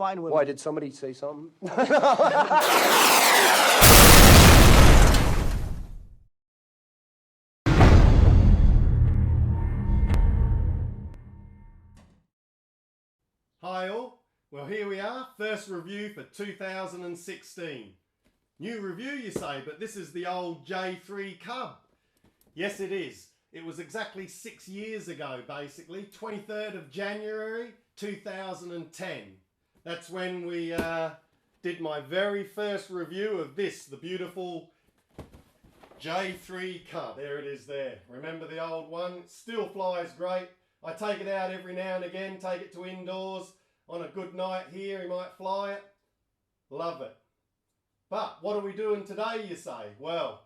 fine women. Why, did somebody say something? Hi all, well here we are, first review for 2016. New review you say, but this is the old J3 Cub. Yes it is. It was exactly 6 years ago basically, 23rd of January 2010. That's when we did my very first review of this, the beautiful J3 Cub. There it is there. Remember the old one? It still flies great. I take it out every now and again, take it to indoors. On a good night here, he might fly it. Love it. But what are we doing today, you say? Well,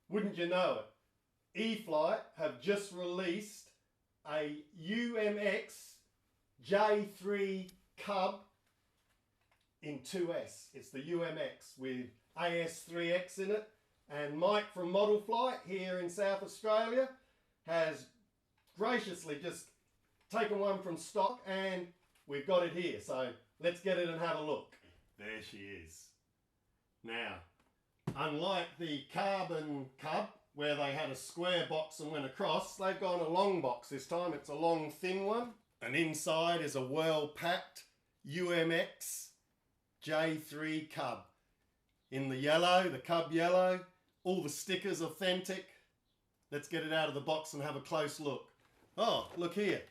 wouldn't you know it? E-Flite have just released a UMX J3 Cub in 2S. It's the UMX with AS3X in it. And Mike from Model Flight here in South Australia has graciously just taken one from stock and we've got it here. So let's get it and have a look. There she is. Now, unlike the Carbon Cub where they had a square box and went across, they've gone a long box this time. It's a long thin one. And inside is a well-packed UMX J3 Cub. In the yellow, the Cub yellow, all the stickers authentic. Let's get it out of the box and have a close look. Oh, look here.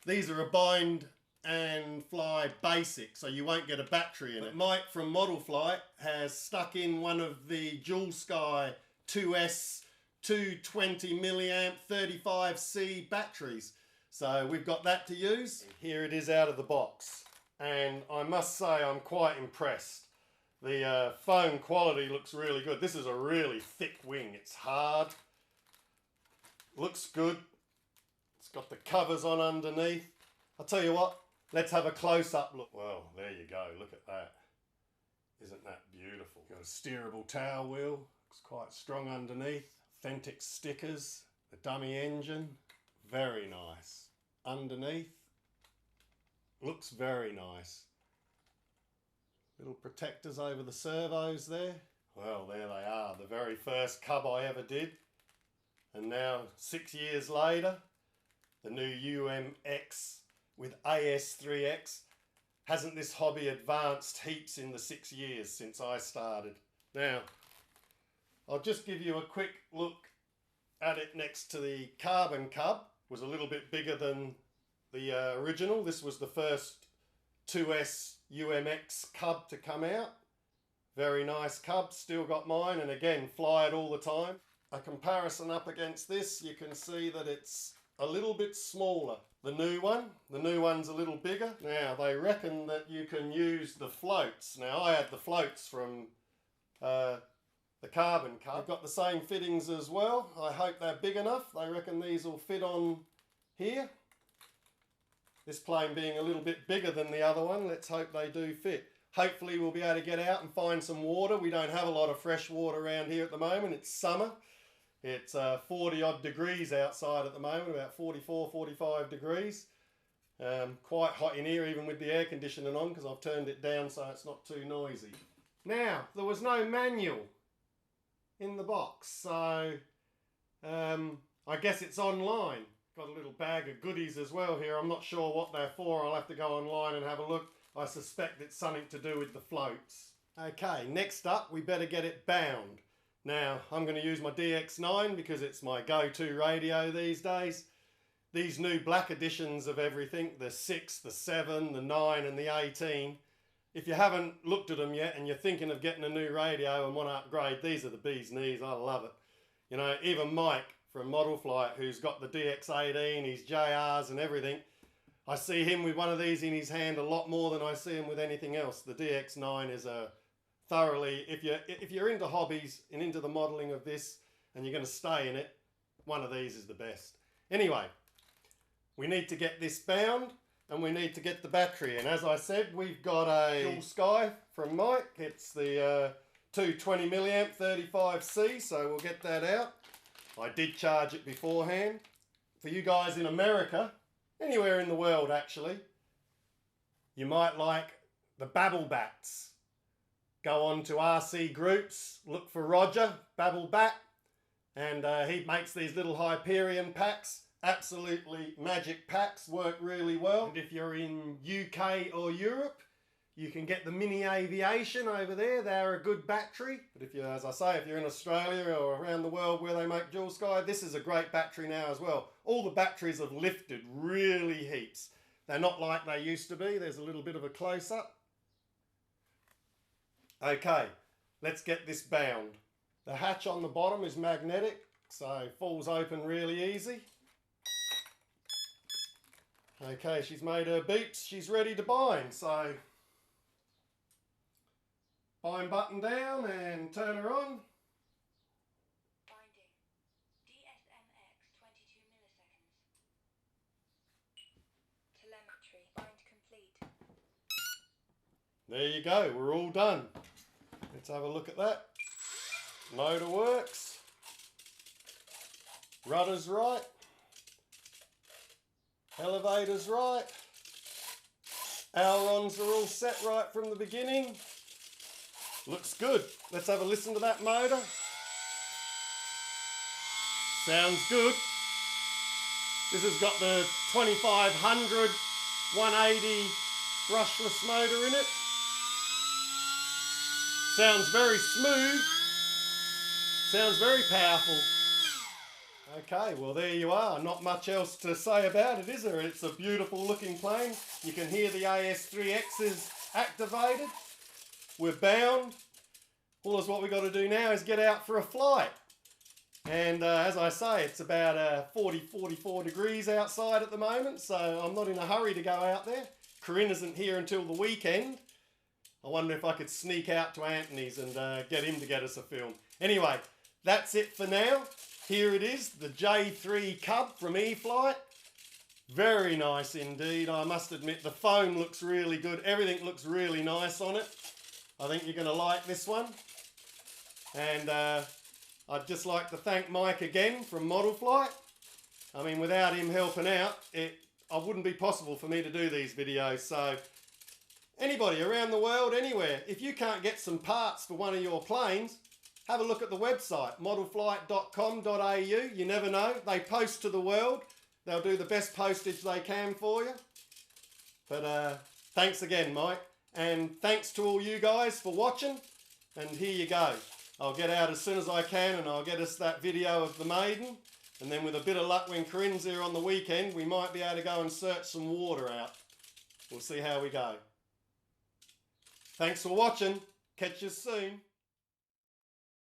These are a bind and fly basic, so you won't get a battery in it. Mike from Model Flight has stuck in one of the Dual Sky 2S 220 milliamp 35C batteries. So we've got that to use. Here it is out of the box. And I must say I'm quite impressed. The foam quality looks really good. This is a really thick wing. It's hard. Looks good. It's got the covers on underneath. I'll tell you what, let's have a close-up look. Well, there you go. Look at that. Isn't that beautiful? Got a steerable tail wheel. Looks quite strong underneath. Authentic stickers. The dummy engine. Very nice. Underneath. Looks very nice. Little protectors over the servos there. Well, there they are. The very first Cub I ever did. And now, 6 years later, the new UMX with AS3X. Hasn't this hobby advanced heaps in the 6 years since I started? Now, I'll just give you a quick look at it next to the Carbon Cub. It was a little bit bigger than the original. This was the first 2S UMX Cub to come out. Very nice Cub, still got mine, and again, fly it all the time. A comparison up against this, you can see that it's a little bit smaller. The new one's a little bigger. Now, they reckon that you can use the floats. Now, I had the floats from the Carbon Cub. They've got the same fittings as well. I hope they're big enough. They reckon these will fit on here. This plane being a little bit bigger than the other one, let's hope they do fit. Hopefully we'll be able to get out and find some water. We don't have a lot of fresh water around here at the moment. It's summer. It's 40 odd degrees outside at the moment, about 44, 45 degrees. Quite hot in here even with the air conditioning on because I've turned it down so it's not too noisy. Now, there was no manual in the box, so I guess it's online. Got a little bag of goodies as well here. I'm not sure what they're for. I'll have to go online and have a look. I suspect it's something to do with the floats. Okay, next up, we better get it bound. Now, I'm going to use my DX9 because it's my go-to radio these days. These new black editions of everything, the 6, the 7, the 9 and the 18. If you haven't looked at them yet and you're thinking of getting a new radio and want to upgrade, these are the bee's knees. I love it. You know, even Mike from Model Flight, who's got the DX18, his JRs and everything, I see him with one of these in his hand a lot more than I see him with anything else. The DX9 is a thoroughly, if you're into hobbies and into the modelling of this and you're going to stay in it, one of these is the best. Anyway, we need to get this bound and we need to get the battery. And as I said, we've got a Dual Sky from Mike. It's the 220 milliamp 35C, so we'll get that out. I did charge it beforehand. For you guys in America, anywhere in the world actually, You might like the Babble Bats. Go on to RC groups, look for Roger, Babble Bat, and he makes these little Hyperion packs. Absolutely magic packs, work really well. And if you're in UK or Europe, you can get the Mini Aviation over there. They're a good battery. But if you're, as I say, if you're in Australia or around the world where they make dual sky, this is a great battery now as well. All the batteries have lifted really heaps. They're not like they used to be. There's a little bit of a close-up. Okay, let's get this bound. The hatch on the bottom is magnetic, so it falls open really easy. Okay, she's made her beeps. She's ready to bind, so bind button down and turn her on. Binding. DSMX 22 milliseconds. Telemetry. Bind complete. There you go, we're all done. Let's have a look at that. Motor works. Rudder's right. Elevator's right. Ailerons are all set right from the beginning. Looks good. Let's have a listen to that motor. Sounds good. This has got the 2500 180 brushless motor in it. Sounds very smooth. Sounds very powerful. Okay, well there you are. Not much else to say about it, is there? It's a beautiful looking plane. You can hear the AS3X's activated. We're bound. All is what we've got to do now is get out for a flight. And as I say, it's about 40-44 degrees outside at the moment, so I'm not in a hurry to go out there. Corinne isn't here until the weekend. I wonder if I could sneak out to Anthony's and get him to get us a film. Anyway, that's it for now. Here it is, the J3 Cub from E-Flite. Very nice indeed, I must admit. The foam looks really good. Everything looks really nice on it. I think you're going to like this one. And I'd just like to thank Mike again from Model Flight. I mean, without him helping out, it wouldn't be possible for me to do these videos. So anybody around the world, anywhere, if you can't get some parts for one of your planes, have a look at the website, modelflight.com.au. You never know. They post to the world. They'll do the best postage they can for you. But thanks again, Mike. And thanks to all you guys for watching. And here you go. I'll get out as soon as I can and I'll get us that video of the maiden. And then with a bit of luck, when Corinne's here on the weekend, we might be able to go and search some water out. We'll see how we go. Thanks for watching. Catch you soon.